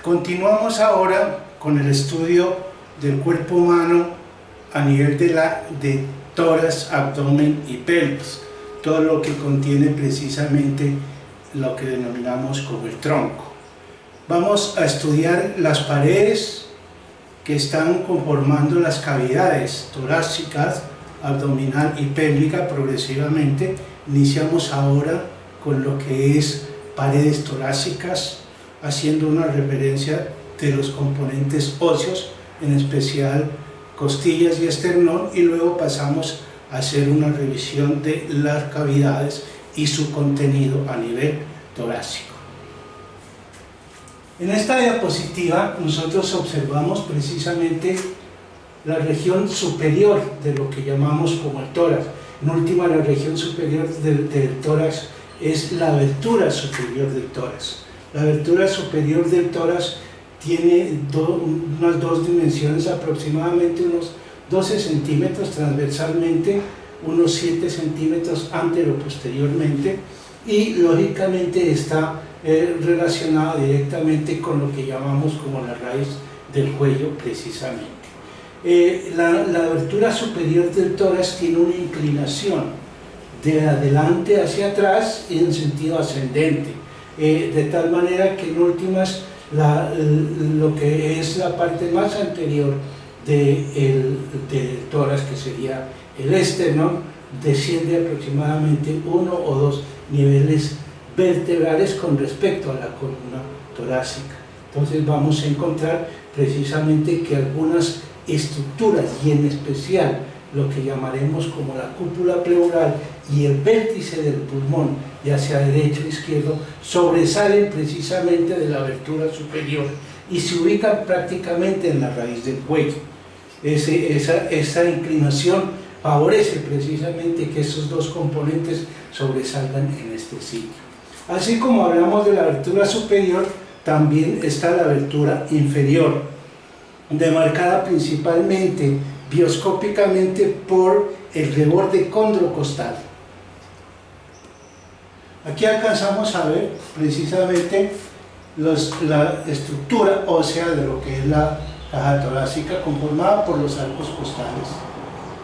Continuamos ahora con el estudio del cuerpo humano a nivel de tórax, abdomen y pelvis, todo lo que contiene precisamente lo que denominamos como el tronco. Vamos a estudiar las paredes que están conformando las cavidades torácicas, abdominal y pélvica progresivamente. Iniciamos ahora con lo que es paredes torácicas, haciendo una referencia de los componentes óseos, en especial costillas y esternón, y luego pasamos a hacer una revisión de las cavidades y su contenido a nivel torácico. En esta diapositiva nosotros observamos precisamente la región superior de lo que llamamos como el tórax. En última, la región superior del tórax es la abertura superior del tórax. La abertura superior del tórax tiene unas dos dimensiones, aproximadamente unos 12 centímetros transversalmente, unos 7 centímetros antero-posteriormente, y lógicamente está relacionado directamente con lo que llamamos como la raíz del cuello precisamente. La abertura superior del tórax tiene una inclinación de adelante hacia atrás en sentido ascendente, de tal manera que en últimas lo que es la parte más anterior del tórax, que sería el esternón, desciende aproximadamente 1 o 2 niveles vertebrales con respecto a la columna torácica. Entonces vamos a encontrar precisamente que algunas estructuras, y en especial lo que llamaremos como la cúpula pleural y el vértice del pulmón, ya sea derecho o izquierdo, sobresalen precisamente de la abertura superior y se ubican prácticamente en la raíz del cuello. Esa inclinación favorece precisamente que esos dos componentes sobresalgan en este sitio. Así como hablamos de la abertura superior, también está la abertura inferior, demarcada principalmente bioscópicamente por el reborde condrocostal. Aquí alcanzamos a ver precisamente la estructura ósea de lo que es la caja torácica, conformada por los arcos costales.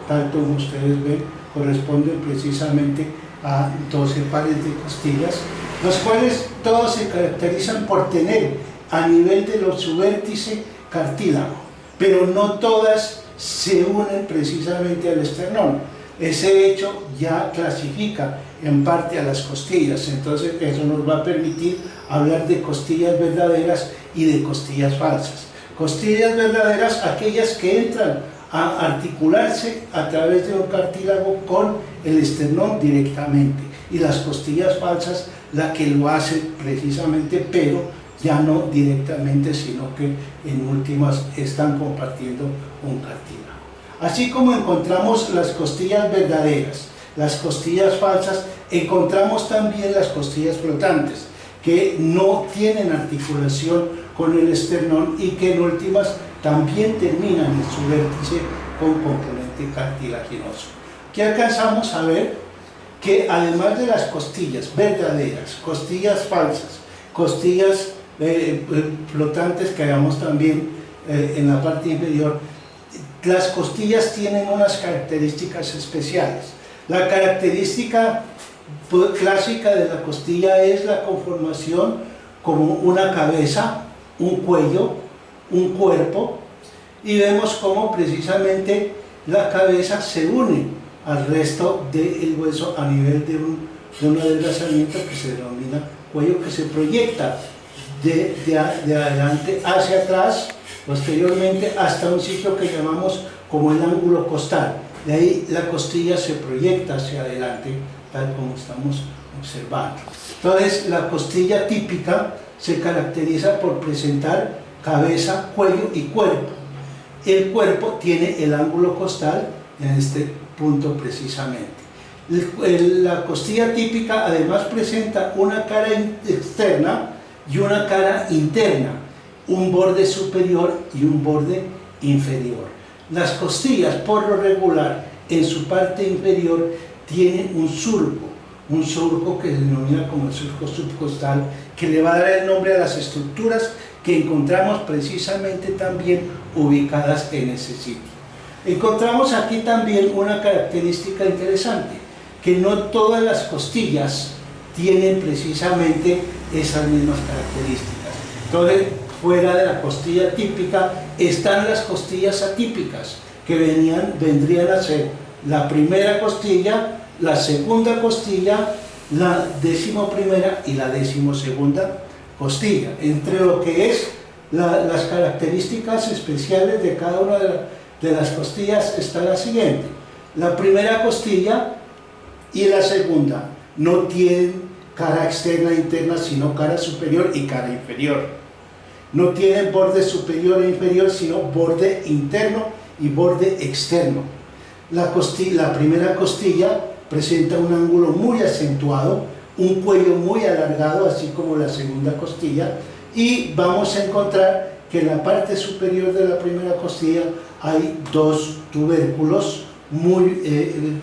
Tal como ustedes ven, corresponden precisamente a 12 pares de costillas, los cuales todos se caracterizan por tener a nivel de su vértice cartílago, pero no todas se unen precisamente al esternón. Ese hecho ya clasifica en parte a las costillas, entonces eso nos va a permitir hablar de costillas verdaderas y de costillas falsas. Costillas verdaderas, aquellas que entran a articularse a través de un cartílago con el esternón directamente, y las costillas falsas, la que lo hacen precisamente, pero ya no directamente, sino que en últimas están compartiendo un cartílago. Así como encontramos las costillas verdaderas, las costillas falsas, encontramos también las costillas flotantes, que no tienen articulación con el esternón y que en últimas también terminan en su vértice con componente cartilaginoso. Aquí alcanzamos a ver que además de las costillas verdaderas, costillas falsas, costillas flotantes que hagamos también en la parte inferior, las costillas tienen unas características especiales. La característica clásica de la costilla es la conformación como una cabeza, un cuello, un cuerpo, y vemos cómo precisamente la cabeza se une al resto del hueso a nivel de un adelgazamiento que se denomina cuello, que se proyecta de adelante hacia atrás, posteriormente hasta un sitio que llamamos como el ángulo costal. De ahí la costilla se proyecta hacia adelante, tal como estamos observando. Entonces, la costilla típica se caracteriza por presentar cabeza, cuello y cuerpo. El cuerpo tiene el ángulo costal en este punto precisamente. La costilla típica además presenta una cara externa y una cara interna, un borde superior y un borde inferior. Las costillas, por lo regular, en su parte inferior tienen un surco que se denomina como el surco subcostal, que le va a dar el nombre a las estructuras que encontramos precisamente también ubicadas en ese sitio. Encontramos aquí también una característica interesante, que no todas las costillas tienen precisamente esas mismas características. Entonces, fuera de la costilla típica están las costillas atípicas, que vendrían a ser la primera costilla, la segunda costilla, la 11ª y la 12ª costilla. Entre lo que es las características especiales de cada una de las costillas está la siguiente: la primera costilla y la segunda no tienen cara externa e interna, sino cara superior y cara inferior. No tienen borde superior e inferior, sino borde interno y borde externo. La primera costilla presenta un ángulo muy acentuado, un cuello muy alargado, así como la segunda costilla, y vamos a encontrar que en la parte superior de la primera costilla hay dos tubérculos muy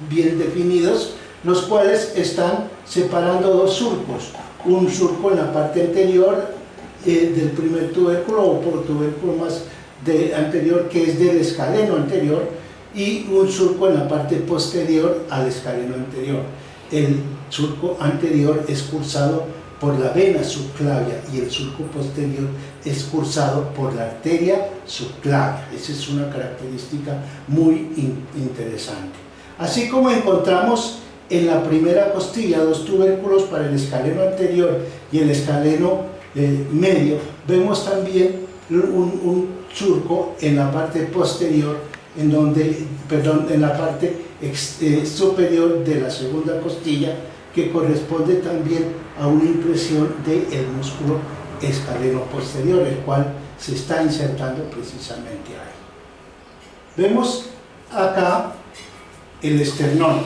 bien definidos, los cuales están separando dos surcos, un surco en la parte anterior del primer tubérculo o por tubérculo más anterior, que es del escaleno anterior, y un surco en la parte posterior al escaleno anterior. El surco anterior es cursado por la vena subclavia y el surco posterior es cursado por la arteria subclavia. Esa es una característica muy interesante. Así como encontramos en la primera costilla dos tubérculos para el escaleno anterior y el escaleno medio, vemos también un surco en la parte posterior, en la parte superior de la segunda costilla, que corresponde también a una impresión del músculo escaleno posterior, el cual se está insertando precisamente ahí. Vemos acá el esternón.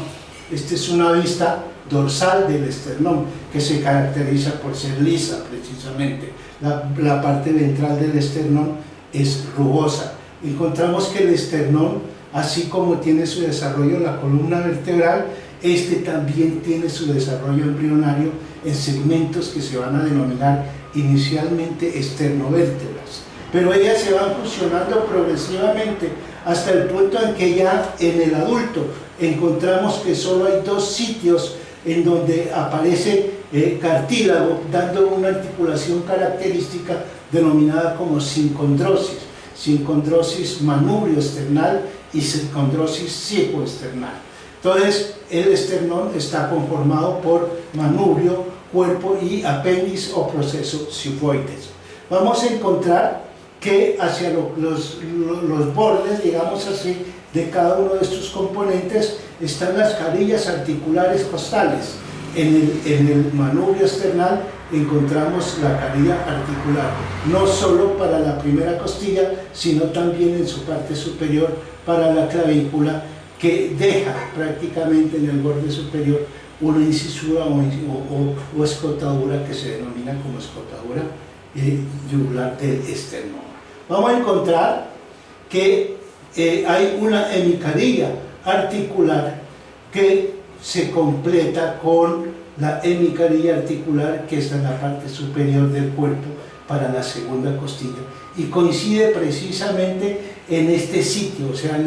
Esta es una vista dorsal del esternón, que se caracteriza por ser lisa precisamente. La parte ventral del esternón es rugosa. Encontramos que el esternón, así como tiene su desarrollo en la columna vertebral, este también tiene su desarrollo embrionario en segmentos que se van a denominar inicialmente esternovértebras, pero ellas se van fusionando progresivamente hasta el punto en que ya en el adulto encontramos que solo hay dos sitios en donde aparece cartílago, dando una articulación característica denominada como sincondrosis, sincondrosis manubrio-esternal y sincondrosis ciecoesternal. Entonces, el esternón está conformado por manubrio, cuerpo y apéndice o proceso cifoides. Vamos a encontrar que hacia los bordes, digamos así, de cada uno de estos componentes están las carillas articulares costales. En el manubrio esternal encontramos la carilla articular, no solo para la primera costilla, sino también en su parte superior para la clavícula, que deja prácticamente en el borde superior una incisura o escotadura que se denomina como escotadura yugular del esternón. Vamos a encontrar que hay una hemicarilla articular que se completa con la hemicarilla articular que está en la parte superior del cuerpo para la segunda costilla, y coincide precisamente en este sitio, o sea,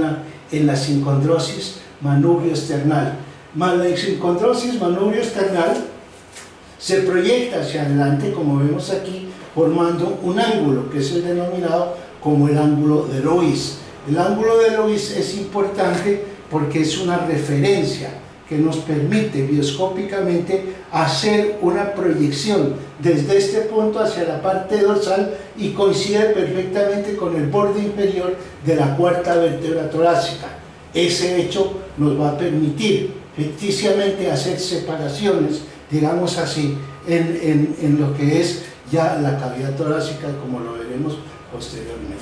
en la sincondrosis manubrio-esternal. La sincondrosis manubrio-esternal se proyecta hacia adelante, como vemos aquí, formando un ángulo que es el denominado como el ángulo de Lois. El ángulo de Lois es importante porque es una referencia que nos permite bioscópicamente hacer una proyección desde este punto hacia la parte dorsal y coincide perfectamente con el borde inferior de la cuarta vértebra torácica. Ese hecho nos va a permitir ficticiamente hacer separaciones, digamos así, en lo que es ya la cavidad torácica, como lo veremos posteriormente.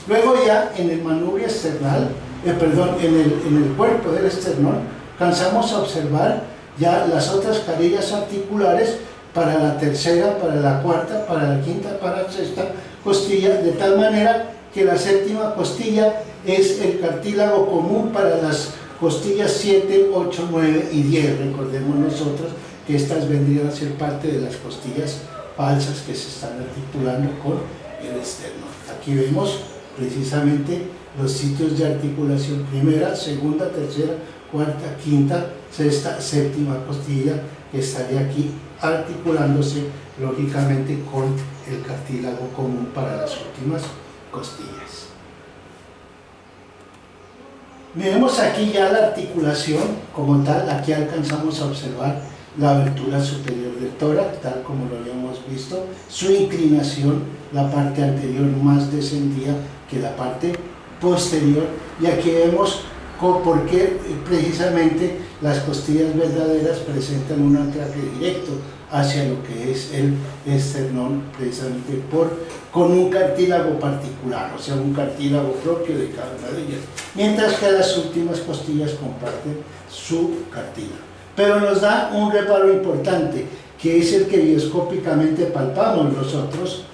Luego ya en el manubrio esternal, en el cuerpo del esternón, alcanzamos a observar ya las otras carillas articulares para la tercera, para la cuarta, para la quinta, para la sexta costilla, de tal manera que la séptima costilla es el cartílago común para las costillas 7, 8, 9 y 10. Recordemos nosotros que estas vendrían a ser parte de las costillas falsas que se están articulando con el esternón. Aquí vemos precisamente los sitios de articulación: primera, segunda, tercera, cuarta, quinta, sexta, séptima costilla, que estaría aquí articulándose lógicamente con el cartílago común para las últimas costillas. Miremos aquí ya la articulación como tal. Aquí alcanzamos a observar la abertura superior del tórax, tal como lo habíamos visto, su inclinación, la parte anterior más descendida que la parte posterior, y aquí vemos por qué precisamente las costillas verdaderas presentan un anclaje directo hacia lo que es el esternón, precisamente con un cartílago particular, o sea, un cartílago propio de cada una de ellas, mientras que las últimas costillas comparten su cartílago. Pero nos da un reparo importante, que es el que bioscópicamente palpamos nosotros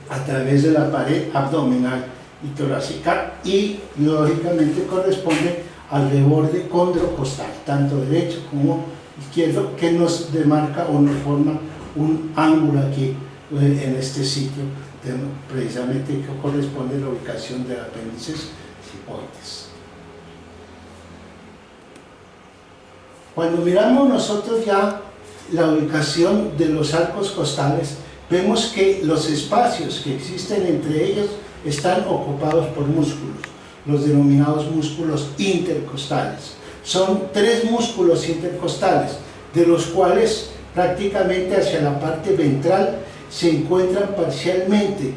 a través de la pared abdominal y torácica, y lógicamente corresponde al reborde condrocostal, tanto derecho como izquierdo, que nos demarca o nos forma un ángulo aquí en este sitio, precisamente que corresponde a la ubicación del apéndice cifoides. Cuando miramos nosotros ya la ubicación de los arcos costales, vemos que los espacios que existen entre ellos están ocupados por músculos, los denominados músculos intercostales. Son 3 músculos intercostales, de los cuales prácticamente hacia la parte ventral se encuentran parcialmente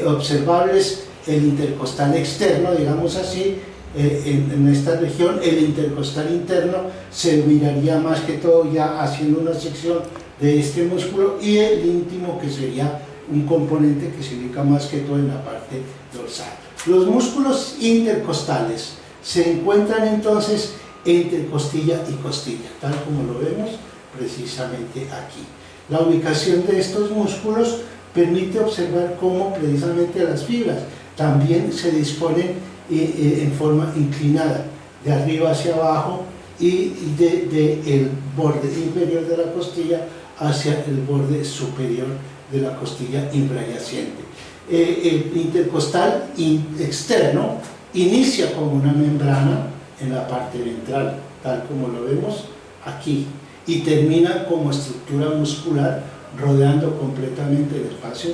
observables el intercostal externo, digamos así. En esta región el intercostal interno se miraría más que todo ya haciendo una sección de este músculo, y el íntimo, que sería un componente que se ubica más que todo en la parte dorsal. Los músculos intercostales se encuentran entonces entre costilla y costilla, tal como lo vemos precisamente aquí. La ubicación de estos músculos permite observar cómo precisamente las fibras también se disponen en forma inclinada, de arriba hacia abajo, y el borde inferior de la costilla hacia el borde superior de la costilla infrayacente. El intercostal externo inicia como una membrana en la parte ventral, tal como lo vemos aquí, y termina como estructura muscular rodeando completamente el espacio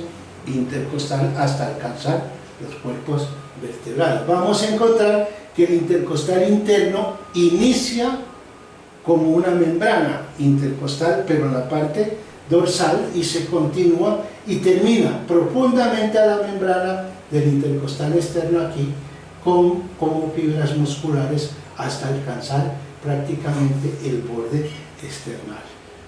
intercostal hasta alcanzar los cuerpos vertebrales. Vamos a encontrar que el intercostal interno inicia como una membrana intercostal, pero en la parte dorsal, y se continúa y termina profundamente a la membrana del intercostal externo aquí, como fibras musculares hasta alcanzar prácticamente el borde external.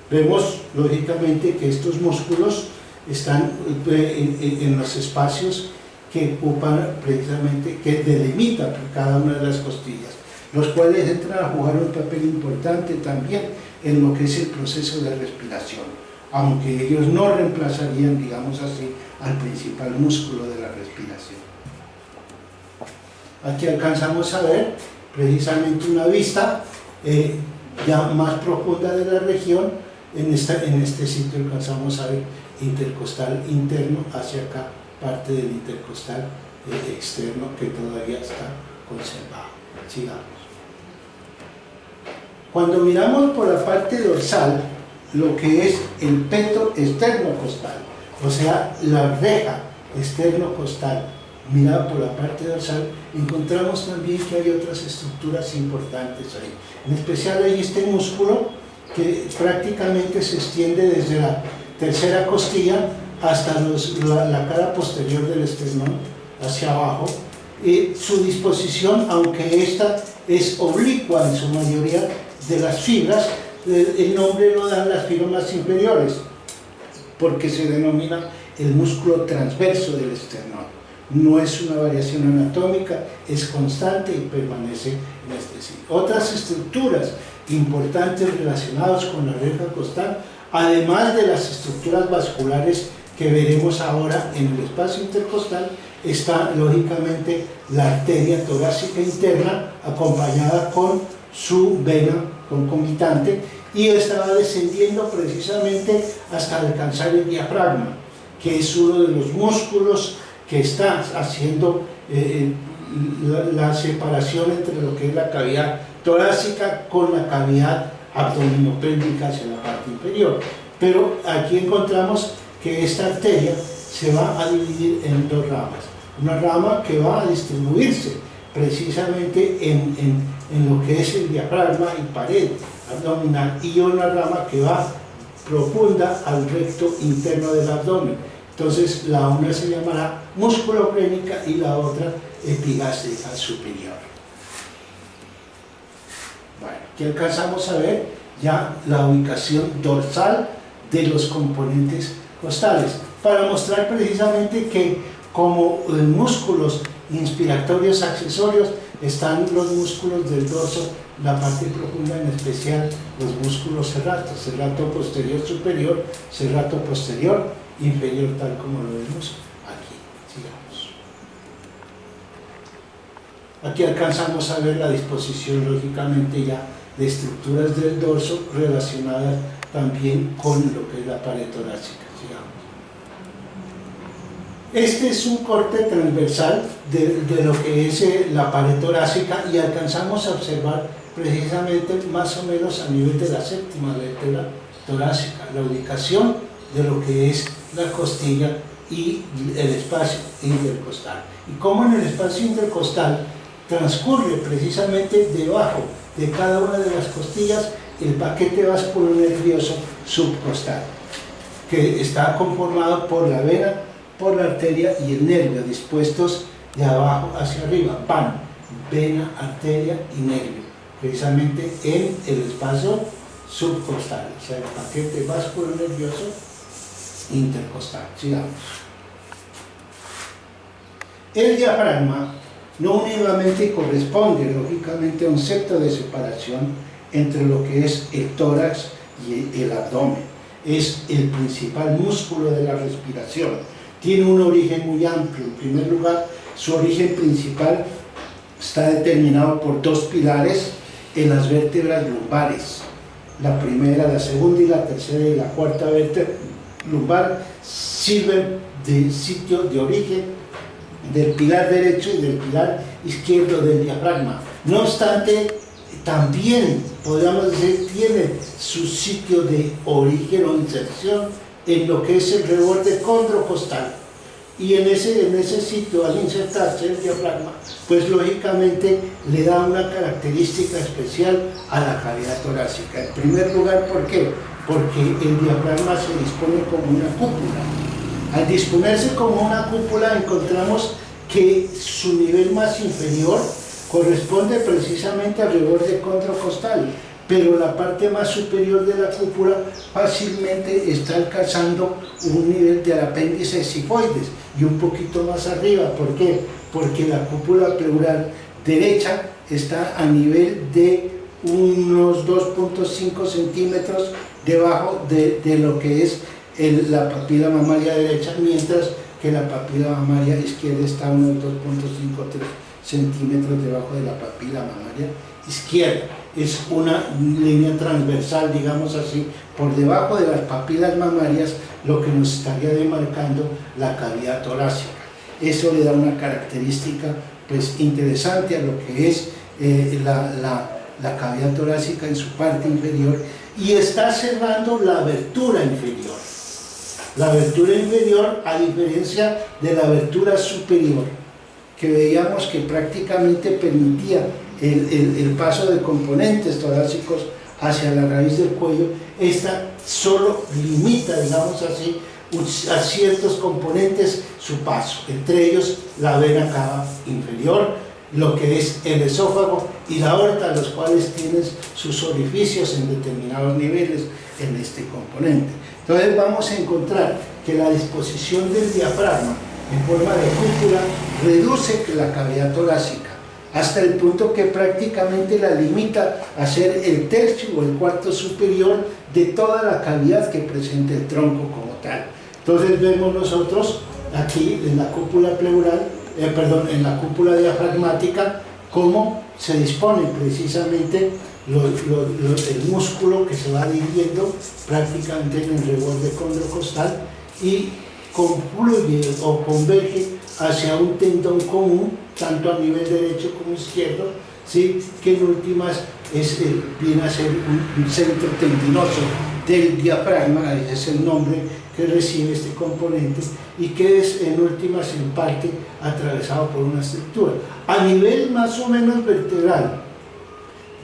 Vemos lógicamente que estos músculos están en los espacios que ocupan precisamente, que delimitan cada una de las costillas, los cuales entran a jugar un papel importante también en lo que es el proceso de respiración, aunque ellos no reemplazarían, digamos así, al principal músculo de la respiración. Aquí alcanzamos a ver precisamente una vista ya más profunda de la región. En este sitio alcanzamos a ver intercostal interno, hacia acá parte del intercostal externo que todavía está conservado. Sigamos. Cuando miramos por la parte dorsal lo que es el peto externo-costal, o sea, la reja externo-costal mirada por la parte dorsal, encontramos también que hay otras estructuras importantes ahí. En especial hay este músculo que prácticamente se extiende desde la tercera costilla hasta la cara posterior del esternón, hacia abajo. Su disposición, aunque esta es oblicua en su mayoría de las fibras, el nombre lo dan las fibras inferiores, porque se denomina el músculo transverso del esternón. No es una variación anatómica, es constante y permanece en este sitio. Otras estructuras importantes relacionadas con la reja costal, además de las estructuras vasculares que veremos ahora en el espacio intercostal, está lógicamente la arteria torácica interna, acompañada con su vena concomitante, y esta va descendiendo precisamente hasta alcanzar el diafragma, que es uno de los músculos que está haciendo la separación entre lo que es la cavidad torácica con la cavidad abdominopélvica hacia la parte inferior. Pero aquí encontramos que esta arteria se va a dividir en dos ramas. Una rama que va a distribuirse precisamente en lo que es el diafragma y pared abdominal, y una rama que va profunda al recto interno del abdomen. Entonces la una se llamará musculocrénica y la otra epigástrica superior. Bueno, aquí alcanzamos a ver ya la ubicación dorsal de los componentes costales, para mostrar precisamente que como músculos inspiratorios accesorios están los músculos del dorso, la parte profunda, en especial los músculos serratos, serrato posterior superior, serrato posterior inferior, tal como lo vemos aquí. Sigamos. Aquí alcanzamos a ver la disposición, lógicamente, ya de estructuras del dorso relacionadas también con lo que es la pared torácica. Sigamos. Este es un corte transversal de lo que es la pared torácica, y alcanzamos a observar precisamente más o menos a nivel de la séptima vértebra torácica la ubicación de lo que es la costilla y el espacio intercostal, y cómo en el espacio intercostal transcurre precisamente debajo de cada una de las costillas el paquete vasculonervioso subcostal, que está conformado por la vena, por la arteria y el nervio, dispuestos de abajo hacia arriba. Van vena, arteria y nervio, precisamente en el espacio subcostal, o sea, el paquete vasculonervioso intercostal. Sigamos. El diafragma no únicamente corresponde, lógicamente, a un septo de separación entre lo que es el tórax y el abdomen. Es el principal músculo de la respiración. Tiene un origen muy amplio. En primer lugar, su origen principal está determinado por dos pilares en las vértebras lumbares. La primera, la segunda y la tercera y la cuarta vértebra lumbar sirven de sitio de origen del pilar derecho y del pilar izquierdo del diafragma. No obstante, también podríamos decir tiene su sitio de origen o inserción en lo que es el reborde condrocostal, y en ese sitio, al insertarse el diafragma, pues lógicamente le da una característica especial a la cavidad torácica. En primer lugar, ¿por qué? Porque el diafragma se dispone como una cúpula. Al disponerse como una cúpula, encontramos que su nivel más inferior corresponde precisamente al reborde condrocostal, pero la parte más superior de la cúpula fácilmente está alcanzando un nivel del apéndice sifoides y un poquito más arriba. ¿Por qué? Porque la cúpula pleural derecha está a nivel de unos 2.5 centímetros debajo de lo que es la papila mamaria derecha, mientras que la papila mamaria izquierda está a unos 2.53 centímetros debajo de la papila mamaria izquierda. Es una línea transversal, digamos así, por debajo de las papilas mamarias, lo que nos estaría demarcando la cavidad torácica. Eso le da una característica pues interesante a lo que es la cavidad torácica en su parte inferior, y está cerrando la abertura inferior. La abertura inferior, a diferencia de la abertura superior, que veíamos que prácticamente permitía el paso de componentes torácicos hacia la raíz del cuello, esta solo limita, digamos así, a ciertos componentes su paso, entre ellos la vena cava inferior, lo que es el esófago y la aorta, los cuales tienen sus orificios en determinados niveles en este componente. Entonces vamos a encontrar que la disposición del diafragma en forma de cúpula reduce la cavidad torácica hasta el punto que prácticamente la limita a ser el tercio o el cuarto superior de toda la cavidad que presenta el tronco como tal. Entonces vemos nosotros aquí en la cúpula pleural, en la cúpula diafragmática, cómo se dispone precisamente el músculo que se va dirigiendo prácticamente en el reborde condrocostal y confluye o converge hacia un tendón común, tanto a nivel derecho como izquierdo, ¿sí? Que en últimas viene a ser un centro tendinoso del diafragma, ese es el nombre que recibe este componente, y que es en últimas en parte atravesado por una estructura. A nivel más o menos vertebral,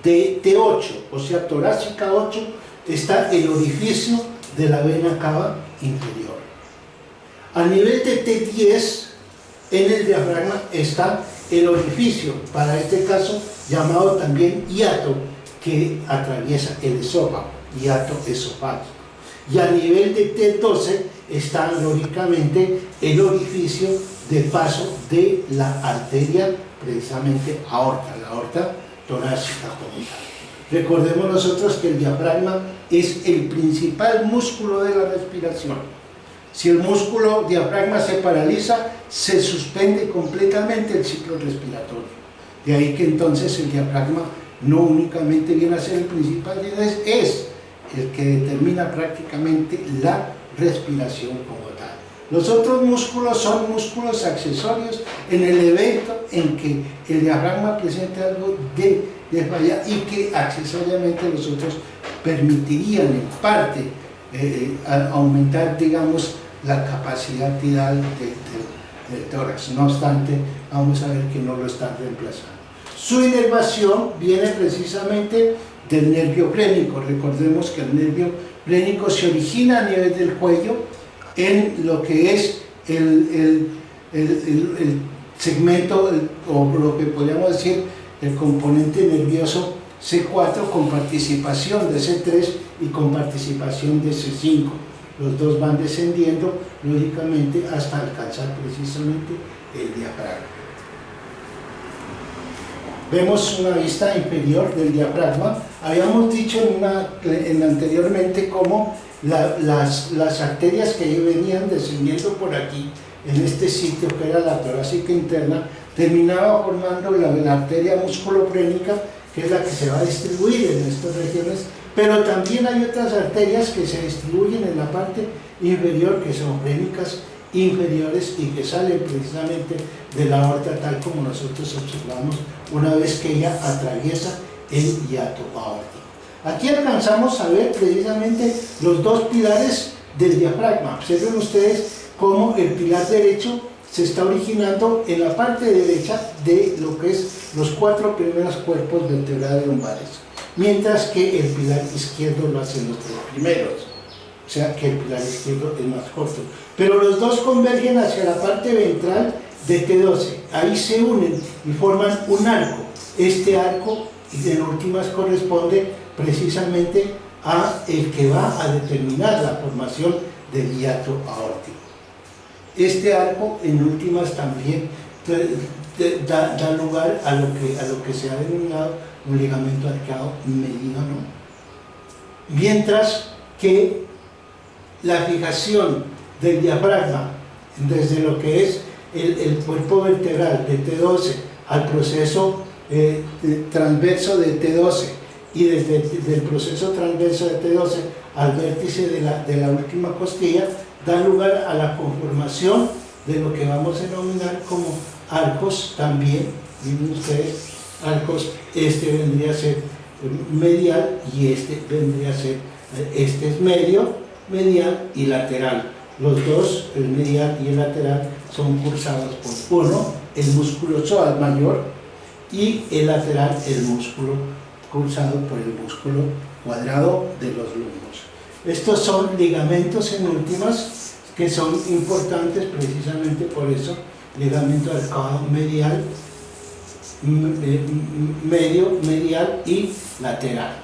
de T8, o sea torácica 8, está el orificio de la vena cava inferior. A nivel de T10, en el diafragma está el orificio, para este caso llamado también hiato, que atraviesa el esófago, hiato esofágico. Y a nivel de T12 está lógicamente el orificio de paso de la arteria, precisamente aorta, la aorta torácica como tal. Recordemos nosotros que el diafragma es el principal músculo de la respiración. Si el músculo diafragma se paraliza, se suspende completamente el ciclo respiratorio. De ahí que entonces el diafragma no únicamente viene a ser el principal, es el que determina prácticamente la respiración como tal. Los otros músculos son músculos accesorios en el evento en que el diafragma presente algo de falla y que accesoriamente los otros permitirían en parte aumentar, digamos, la capacidad tidal del tórax. No obstante, vamos a ver que no lo están reemplazando. Su inervación viene precisamente del nervio clénico. Recordemos que el nervio clénico se origina a nivel del cuello en lo que es el segmento, o lo que podríamos decir el componente nervioso C4, con participación de C3 y con participación de C5. Los dos van descendiendo lógicamente hasta alcanzar precisamente el diafragma. Vemos una vista inferior del diafragma. Habíamos dicho anteriormente cómo las arterias que venían descendiendo por aquí, en este sitio que era la torácica interna, terminaba formando la arteria musculoprénica, que es la que se va a distribuir en estas regiones, pero también hay otras arterias que se distribuyen en la parte inferior, que son prénicas inferiores y que salen precisamente de la aorta, tal como nosotros observamos una vez que ella atraviesa el hiato aórtico. Aquí alcanzamos a ver precisamente los dos pilares del diafragma. Observen ustedes cómo el pilar derecho se está originando en la parte derecha de lo que es los 4 primeros cuerpos vertebrales lumbares, mientras que el pilar izquierdo lo hacen los 3 primeros, o sea que el pilar izquierdo es más corto, pero los dos convergen hacia la parte ventral de T12, ahí se unen y forman un arco. Este arco en últimas corresponde precisamente a el que va a determinar la formación del hiato aórtico. Este arco en últimas también da lugar a lo que se ha denominado un ligamento arqueado mediano, mientras que la fijación del diafragma desde lo que es el cuerpo vertebral de T12 al proceso transverso de T12 y desde el proceso transverso de T12 al vértice de la última costilla, da lugar a la conformación de lo que vamos a denominar como arcos también. Miren ustedes, arcos, este vendría a ser medial y este vendría a ser, este es medio, medial y lateral. Los dos, el medial y el lateral, son cursados por uno, el músculo psoas mayor, y el lateral, el músculo cursado por el músculo cuadrado de los lumbos. Estos son ligamentos en últimas que son importantes precisamente por eso: ligamento arcado medial, medio, medial y lateral.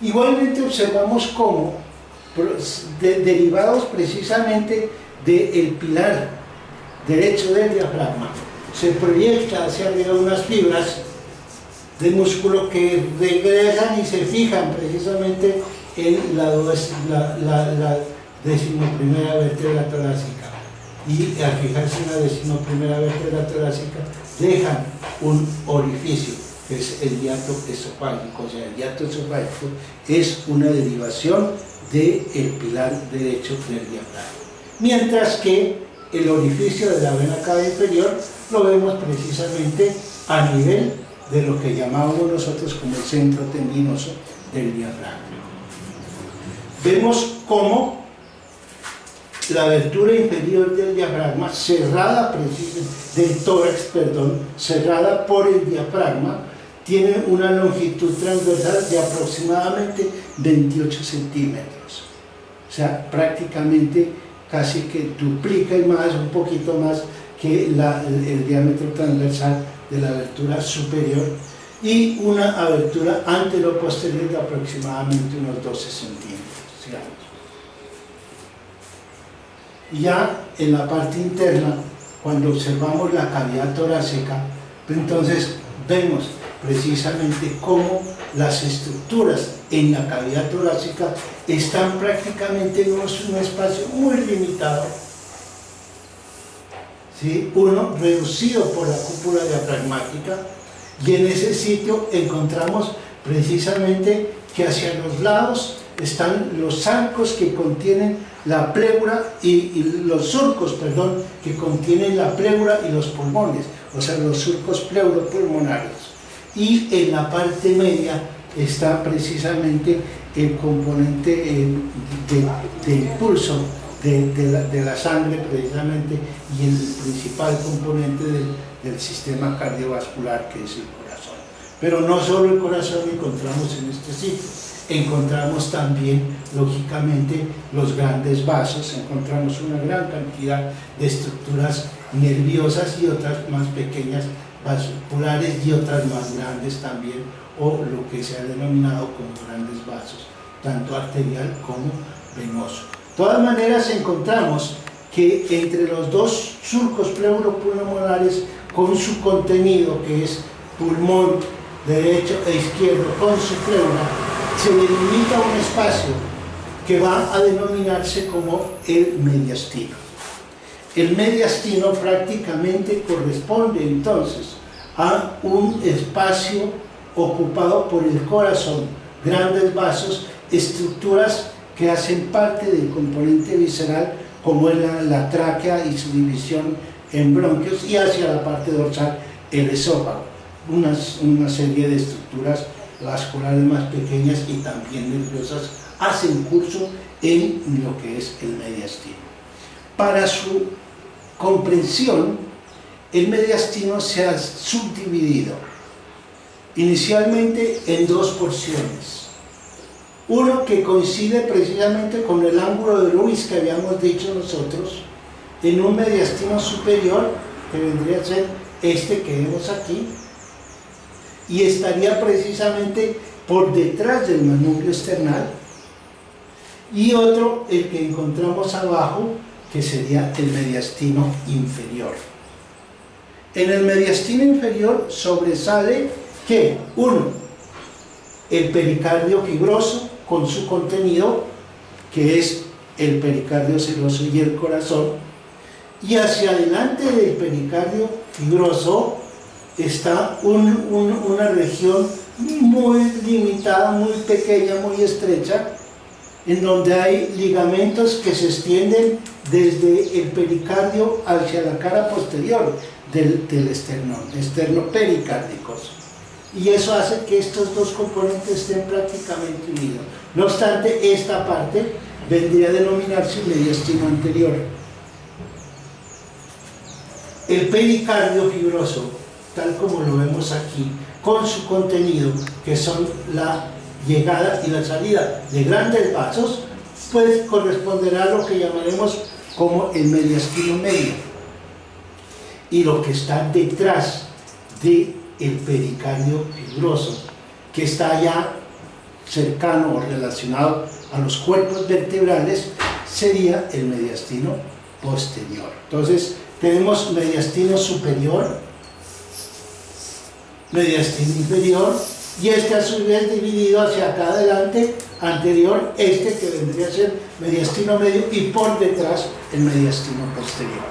Igualmente observamos cómo derivados precisamente del pilar derecho del diafragma se proyecta hacia arriba unas fibras de músculo que regresan y se fijan precisamente en la 11ª vértebra torácica. y al fijarse en la 11ª vértebra torácica dejan un orificio, que es el hiato esofágico. O sea, el hiato esofágico es una derivación del pilar derecho del diafragma. Mientras que el orificio de la vena cava inferior lo vemos precisamente a nivel de lo que llamamos nosotros como el centro tendinoso del diafragma. Vemos cómo la abertura inferior del diafragma, cerrada del tórax, perdón, cerrada por el diafragma, tiene una longitud transversal de aproximadamente 28 centímetros. O sea, prácticamente casi que duplica y más, un poquito más que el diámetro transversal de la abertura superior, y una abertura anteroposterior de aproximadamente unos 12 centímetros, digamos. Ya en la parte interna, cuando observamos la cavidad torácica, entonces vemos precisamente cómo las estructuras en la cavidad torácica están prácticamente en un espacio muy limitado, ¿sí? Uno reducido por la cúpula diafragmática, y en ese sitio encontramos precisamente que hacia los lados están los arcos que contienen la pleura y los surcos, perdón, que contienen la pleura y los pulmones, o sea, los surcos pleuropulmonarios. Y en la parte media está precisamente el componente de impulso de la sangre, precisamente, y el principal componente del sistema cardiovascular, que es el corazón. Pero no solo el corazón encontramos en este sitio, encontramos también, lógicamente, los grandes vasos, encontramos una gran cantidad de estructuras nerviosas y otras más pequeñas, vasculares, y otras más grandes también, o lo que se ha denominado como grandes vasos, tanto arterial como venoso. De todas maneras, encontramos que entre los dos surcos pleuropulmonares, con su contenido, que es pulmón derecho e izquierdo con su pleura, se delimita un espacio que va a denominarse como el mediastino. El mediastino prácticamente corresponde entonces a un espacio ocupado por el corazón, grandes vasos, estructuras que hacen parte del componente visceral, como es la tráquea y su división en bronquios, y hacia la parte dorsal el esófago, una serie de estructuras vasculares más pequeñas y también nerviosas hacen curso en lo que es el mediastino. Para su comprensión, el mediastino se ha subdividido inicialmente en dos porciones. Uno que coincide precisamente con el ángulo de Lewis que habíamos dicho nosotros, en un mediastino superior, que vendría a ser este que vemos aquí, y estaría precisamente por detrás del manubrio esternal, y otro, el que encontramos abajo, que sería el mediastino inferior. En el mediastino inferior sobresale que, uno, el pericardio fibroso con su contenido, que es el pericardio seroso y el corazón, y hacia adelante del pericardio fibroso está una región muy limitada, muy pequeña, muy estrecha, en donde hay ligamentos que se extienden desde el pericardio hacia la cara posterior del esternón, esternopericárdicos. Y eso hace que estos dos componentes estén prácticamente unidos. No obstante, esta parte vendría a denominarse mediastino anterior. El pericardio fibroso, tal como lo vemos aquí, con su contenido, que son la llegada y la salida de grandes vasos, pues corresponderá a lo que llamaremos como el mediastino medio. Y lo que está detrás del pericardio fibroso, que está ya cercano o relacionado a los cuerpos vertebrales, sería el mediastino posterior. Entonces tenemos mediastino superior, mediastino inferior, y este a su vez dividido hacia acá adelante, anterior, este que vendría a ser mediastino medio, y por detrás el mediastino posterior.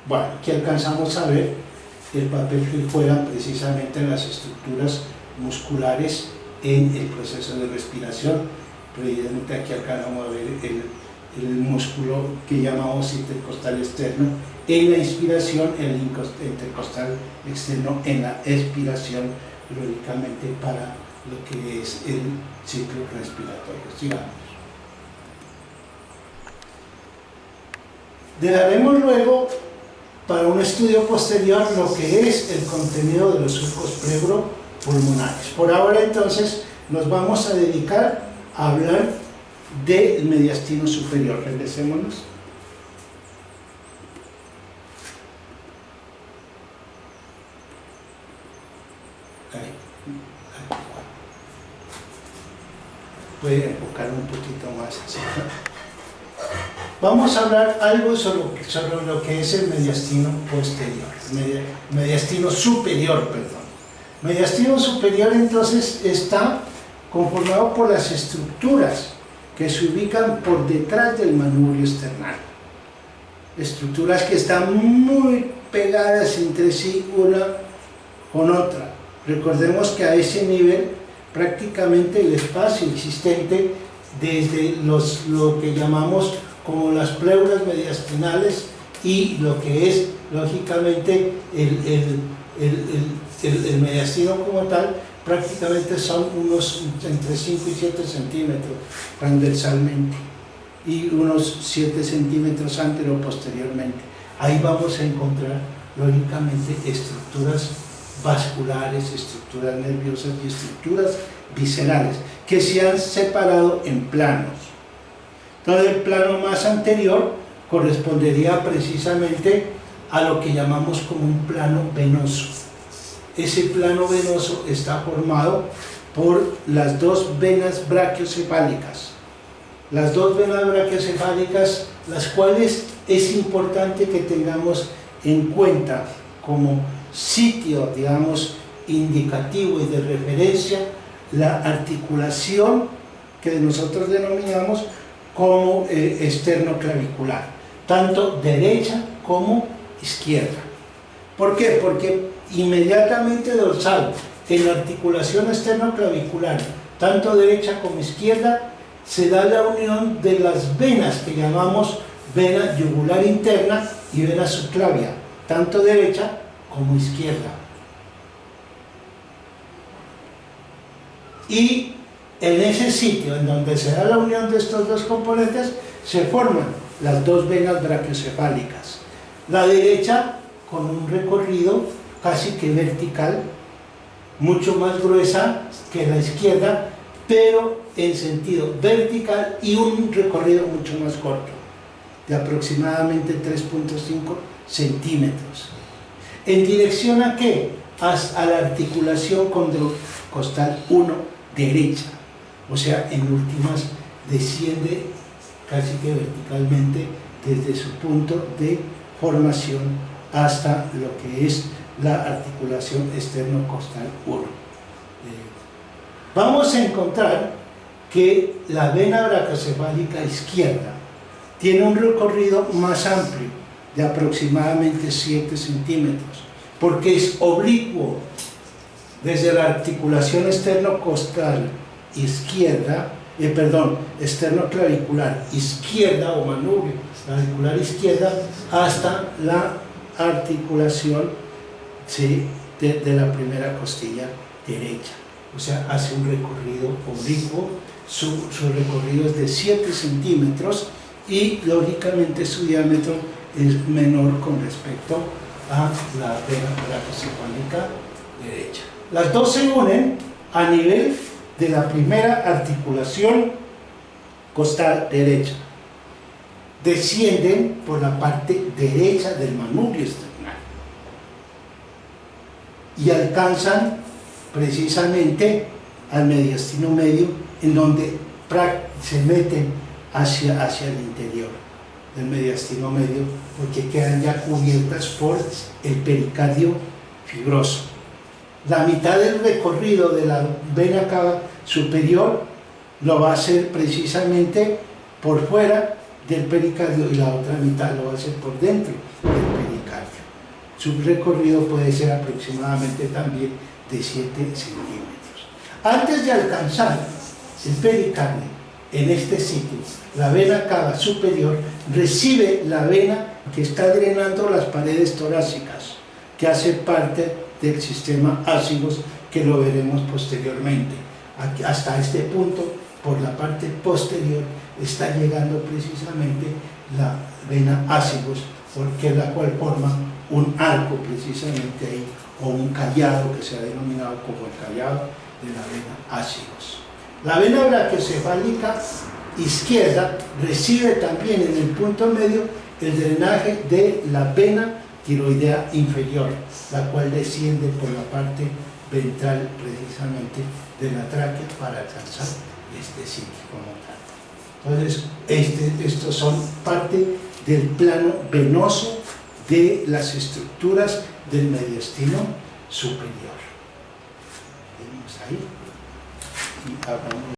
Bueno, aquí alcanzamos a ver el papel que juegan precisamente las estructuras musculares en el proceso de respiración. Precisamente aquí alcanzamos a ver el músculo que llamamos intercostal externo en la inspiración, el intercostal externo en la expiración, lógicamente para lo que es el ciclo respiratorio. Sigamos. Dejaremos luego para un estudio posterior lo que es el contenido de los surcos pleuropulmonares. Por ahora entonces nos vamos a dedicar a hablar del mediastino superior. Regresémonos. Puede enfocar un poquito más así. Vamos a hablar algo sobre lo que es el mediastino posterior, mediastino superior, perdón. Mediastino superior entonces está conformado por las estructuras que se ubican por detrás del manubrio esternal. Estructuras que están muy pegadas entre sí una con otra. Recordemos que a ese nivel prácticamente el espacio existente desde lo que llamamos como las pleuras mediastinales y lo que es lógicamente el mediastino como tal, prácticamente son unos entre 5 y 7 centímetros transversalmente y unos 7 centímetros antero posteriormente. Ahí vamos a encontrar lógicamente estructuras vasculares, estructuras nerviosas y estructuras viscerales que se han separado en planos. Entonces el plano más anterior correspondería precisamente a lo que llamamos como un plano venoso. Ese plano venoso está formado por las dos venas brachiocefálicas. Las dos venas brachiocefálicas, las cuales es importante que tengamos en cuenta como sitio, digamos, indicativo y de referencia, la articulación que nosotros denominamos como esternoclavicular, tanto derecha como izquierda. ¿Por qué? Porque inmediatamente dorsal en la articulación esternoclavicular, tanto derecha como izquierda, se da la unión de las venas que llamamos vena yugular interna y vena subclavia, tanto derecha como izquierda. Y en ese sitio en donde se da la unión de estos dos componentes se forman las dos venas brachiocefálicas. La derecha con un recorrido casi que vertical, mucho más gruesa que la izquierda, pero en sentido vertical y un recorrido mucho más corto, de aproximadamente 3.5 centímetros. ¿En dirección a qué? A la articulación condrocostal 1 derecha. O sea, en últimas desciende casi que verticalmente desde su punto de formación hasta lo que es la articulación esternocostal 1. Vamos a encontrar que la vena brachiocefálica izquierda tiene un recorrido más amplio, de aproximadamente 7 centímetros, porque es oblicuo desde la articulación esternocostal izquierda, esternoclavicular izquierda o manubrio clavicular izquierda hasta la articulación de la primera costilla derecha. O sea, hace un recorrido oblicuo, su recorrido es de 7 centímetros y lógicamente su diámetro es menor con respecto a la vena brachiocefálica derecha. Las dos se unen a nivel de la primera articulación costal derecha. Descienden por la parte derecha del manubrio esternal y alcanzan precisamente al mediastino medio, en donde se meten hacia el interior. del mediastino medio, porque quedan ya cubiertas por el pericardio fibroso. La mitad del recorrido de la vena cava superior lo va a hacer precisamente por fuera del pericardio y la otra mitad lo va a hacer por dentro del pericardio. Su recorrido puede ser aproximadamente también de 7 centímetros. Antes de alcanzar el pericardio, en este sitio, la vena cava superior recibe la vena que está drenando las paredes torácicas, que hace parte del sistema ácigos, que lo veremos posteriormente. Aquí, hasta este punto, por la parte posterior, está llegando precisamente la vena ácigos, porque es la cual forma un arco precisamente ahí, o un callado que se ha denominado como el callado de la vena ácigos. La vena brachiocefálica izquierda recibe también en el punto medio el drenaje de la vena tiroidea inferior, la cual desciende por la parte ventral precisamente de la tráquea para alcanzar este sitio como tal. Entonces, estos son parte del plano venoso de las estructuras del mediastino superior. Vemos ahí y hablamos